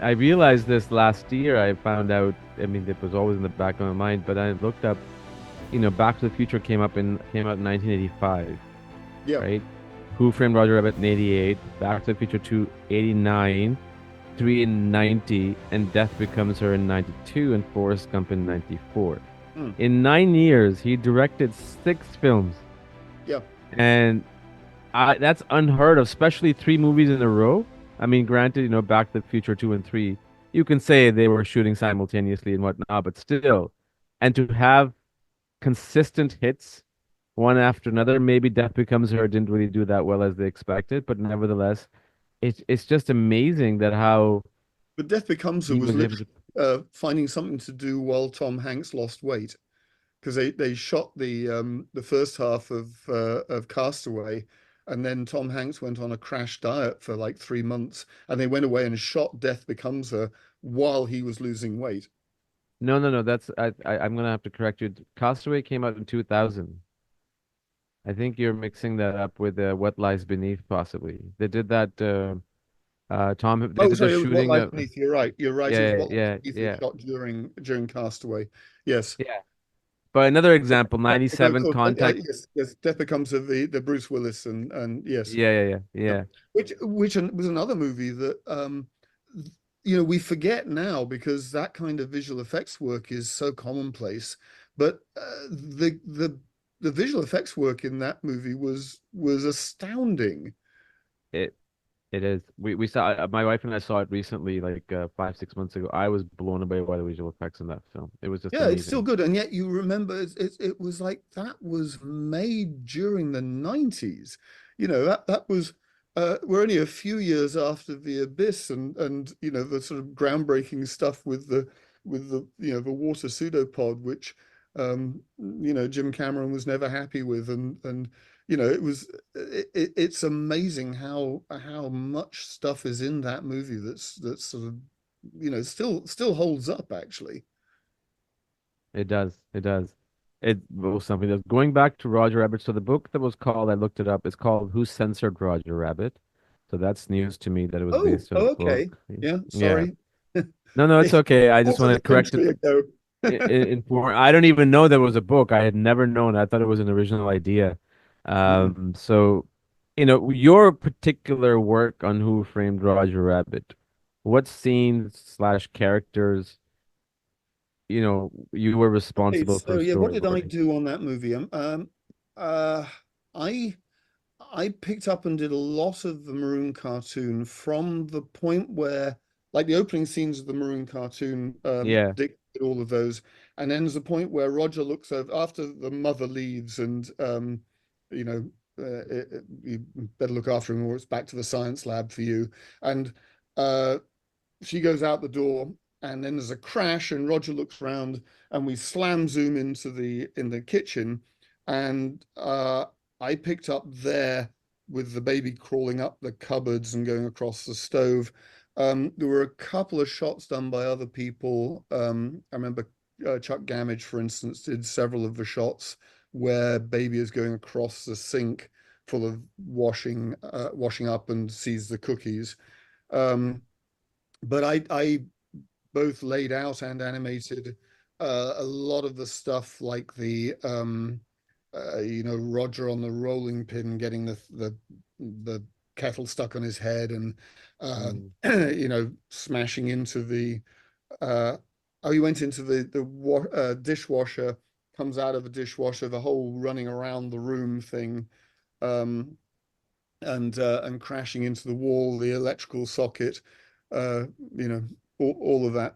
I realized this last year. I found out. I mean, it was always in the back of my mind, but I looked up. Back to the Future came out in 1985, Yeah. right? Who Framed Roger Rabbit in 88, Back to the Future 2 89, 3 in 90, and Death Becomes Her in 92, and Forrest Gump in 94. Hmm. In 9 years, he directed six films, Yeah. and that's unheard of, especially three movies in a row. I mean, granted, Back to the Future 2 and 3, you can say they were shooting simultaneously and whatnot, but still. And to have consistent hits one after another, maybe Death Becomes Her didn't really do that well as they expected, but nevertheless, it's just amazing that how But Death Becomes Her he was was able literally to. finding something to do while Tom Hanks lost weight, because they shot the first half of Castaway, and then Tom Hanks went on a crash diet for like 3 months, and they went away and shot Death Becomes Her while he was losing weight. No, no, no. I'm gonna have to correct you. Castaway came out in 2000. I think you're mixing that up with What Lies Beneath, possibly. They did that. Tom, they Oh, did the sorry, it was What shooting. Lies Beneath. You're right. You're right. It was Yeah, What Lies yeah, Beneath was yeah, shot during Castaway. Yes. yeah. But another example, Right. No, of 97 course. Contact. Yes, yes. Death Becomes Her, the Bruce Willis and yes. Yeah, yeah, yeah, Yeah. yeah. Which was another movie that we forget now because that kind of visual effects work is so commonplace. But the visual effects work in that movie was astounding. It it is. We saw my wife and I saw it recently, like 5, 6 months ago. I was blown away by the visual effects in that film. It was just Yeah, it's still amazing. good, and yet you remember it was like that was made during the 90s. That was we're only a few years after The Abyss and the sort of groundbreaking stuff with the the water pseudopod, which Jim Cameron was never happy with, and it's amazing how much stuff is in that movie that's sort of still holds up actually. It does. It does. It was something that's going back to Roger Rabbit. So the book that was called, I looked it up, is called Who Censored Roger Rabbit. So that's news to me that it was Oh, based on a oh, book. okay. Yeah, Yeah. sorry. No, no, it's okay. I just Quarter want of to a correct it. century ago. I don't even know there was a book. I had never known. I thought it was an original idea. Mm. So, your particular work on Who Framed Roger Rabbit, what scenes slash characters, you were Okay, responsible for so yeah, what did I storyboarding? do on that movie? Uh, I I picked up and did a lot of the Maroon cartoon from the point where, like, the opening scenes of the Maroon cartoon, Yeah. Dick did all of those, and then there's a point where Roger looks over after the mother leaves, and you know, you better look after him, or it's back to the science lab for you. And uh, she goes out the door, and then there's a crash, and Roger looks around, and we slam zoom into the kitchen, and I picked up there with the baby crawling up the cupboards and going across the stove. There were a couple of shots done by other people. I remember Chuck Gamage, for instance, did several of the shots where baby is going across the sink full of washing up and sees the cookies. Um, but I both laid out and animated a lot of the stuff like Roger on the rolling pin getting the kettle stuck on his head and uh, Mm. smashing into the uh, oh, he went into the dishwasher, comes out of the dishwasher, the whole running around the room thing, um, and crashing into the wall, the electrical socket, uh, you know, all of that.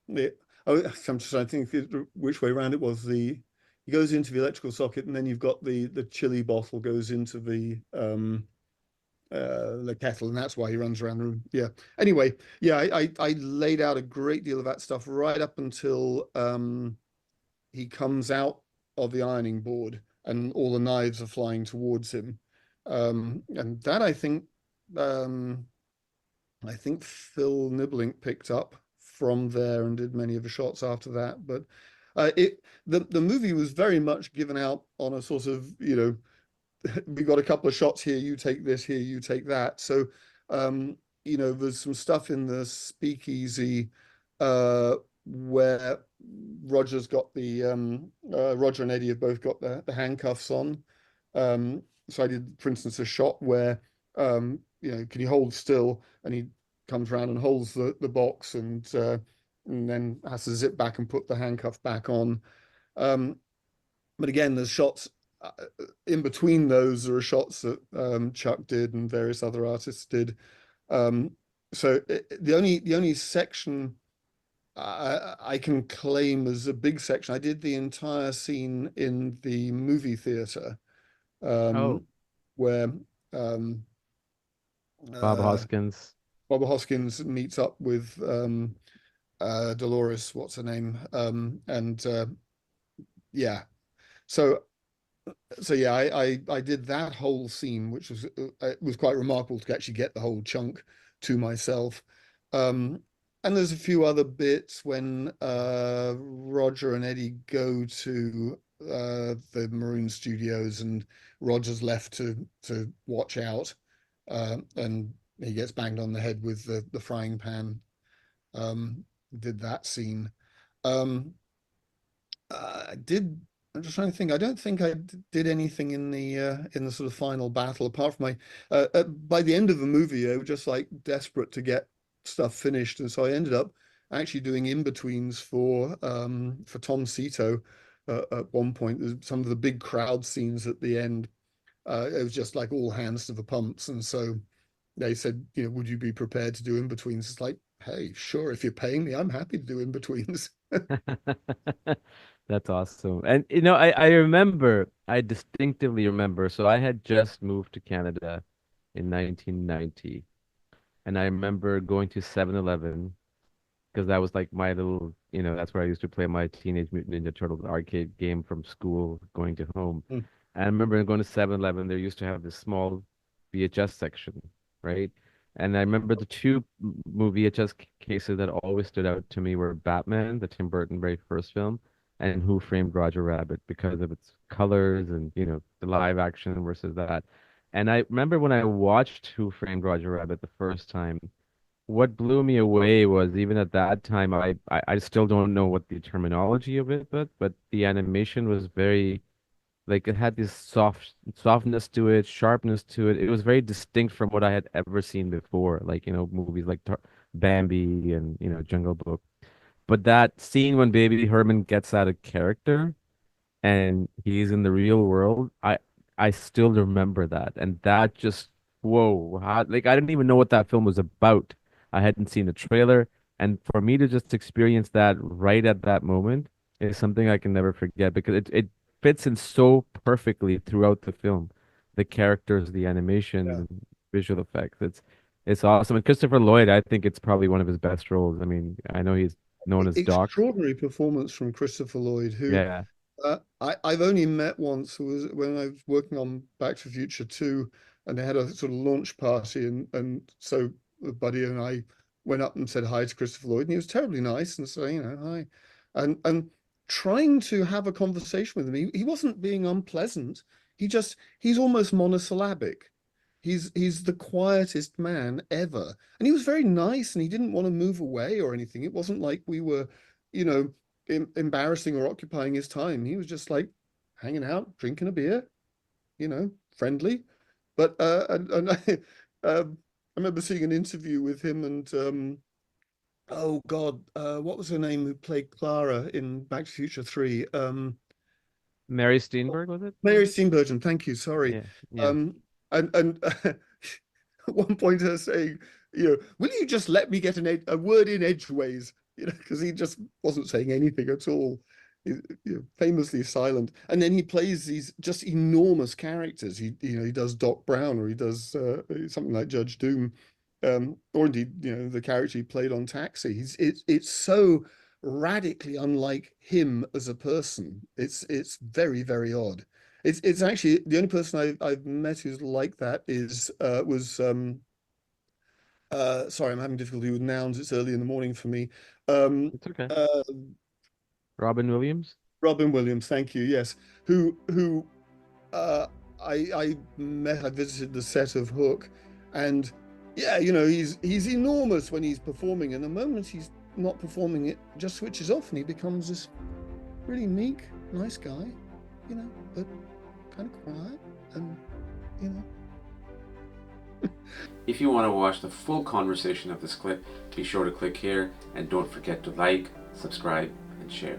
I'm just trying to think which way around it was. He goes into the electrical socket, and then you've got the chili bottle goes into the kettle, and that's why he runs around the room. Yeah. Anyway, yeah, I laid out a great deal of that stuff right up until he comes out of the ironing board and all the knives are flying towards him. And that um, I think Phil Niblink picked up from there and did many of the shots after that. But the movie was very much given out on a sort of, we got a couple of shots here, you take this, here, you take that. So there's some stuff in the speakeasy where Roger and Eddie have both got the handcuffs on. So I did, for instance, a shot where can you hold still? And he comes around and holds the box and then has to zip back and put the handcuff back on. Um, but again, there's shots uh, in between those. There are shots that Chuck did and various other artists did. Um, so the only section I can claim as a big section, I did the entire scene in the movie theater, Oh, where um, Bob uh, Hoskins. Bob Hoskins meets up with Dolores, what's her name, and yeah. So so yeah, I did that whole scene, which was it was quite remarkable to actually get the whole chunk to myself. Um, and there's a few other bits when Roger and Eddie go to the Maroon Studios, and Roger's left to watch out, and he gets banged on the head with the frying pan. Did that scene. Um, I did. I'm just trying to think. I don't think I did anything in the sort of final battle, apart from my. By the end of the movie, I was just like desperate to get stuff finished, and so I ended up actually doing in-betweens for Tom Cito. At one point, there's some of the big crowd scenes at the end. It was just like all hands to the pumps, and so they said, would you be prepared to do in-betweens? It's like, hey, sure, if you're paying me, I'm happy to do in-betweens. That's awesome. And I remember, I distinctively remember. So I had just moved to Canada in 1990, and I remember going to 7-Eleven because that was like my little, that's where I used to play my Teenage Mutant Ninja Turtles arcade game from school going to home. And I remember going to 7-Eleven, they used to have this small VHS section, right? And I remember the two VHS cases that always stood out to me were Batman, the Tim Burton very first film, and Who Framed Roger Rabbit because of its colors and, the live action versus that. And I remember when I watched Who Framed Roger Rabbit the first time, what blew me away was even at that time, I still don't know what the terminology of it, but the animation was very like it had this softness to it, sharpness to it. It was very distinct from what I had ever seen before, like movies like Bambi and Jungle Book. But that scene when Baby Herman gets out of character and he's in the real world, I still remember that, and that just whoa, like I didn't even know what that film was about. I hadn't seen the trailer, and for me to just experience that right at that moment is something I can never forget because it fits in so perfectly throughout the film, the characters, the Yeah. animation, visual effects. It's awesome, and Christopher Lloyd, I think it's probably one of his best roles. I mean, I know he's known as Doc. Extraordinary performance from Christopher Lloyd, who Yeah. I've only met once. Was when I was working on Back to the Future 2, and they had a sort of launch party, and so Buddy and I went up and said hi to Christopher Lloyd, and he was terribly nice, and so hi, and trying to have a conversation with him. He wasn't being unpleasant. He's almost monosyllabic. He's the quietest man ever, and he was very nice, and he didn't want to move away or anything. It wasn't like we were, you know embarrassing or occupying his time. He was just like hanging out, drinking a beer, friendly. But I remember seeing an interview with him and oh God, what was her name who played Clara in Back to the Future 3? Mary Steenburgen was it? Mary Steenburgen, thank you, sorry. Yeah. Yeah. Um, and at one point her saying, will you just let me get a word in edgeways? Because he just wasn't saying anything at all. Famously silent. And then he plays these just enormous characters. He does Doc Brown, or he does something like Judge Doom, or indeed, the character he played on Taxi. It's so radically unlike him as a person. It's very, very odd. It's actually the only person I've met who's like that is was sorry, I'm having difficulty with nouns. It's early in the morning for me. Um, It's okay. uh, Robin Williams? Robin Williams, thank you. Yes, who uh, I visited the set of Hook, and Yeah, he's enormous when he's performing, and the moment he's not performing, it just switches off, and he becomes this really meek, nice guy, but kind of quiet, and you know. If you want to watch the full conversation of this clip, be sure to click here, and don't forget to like, subscribe, and share.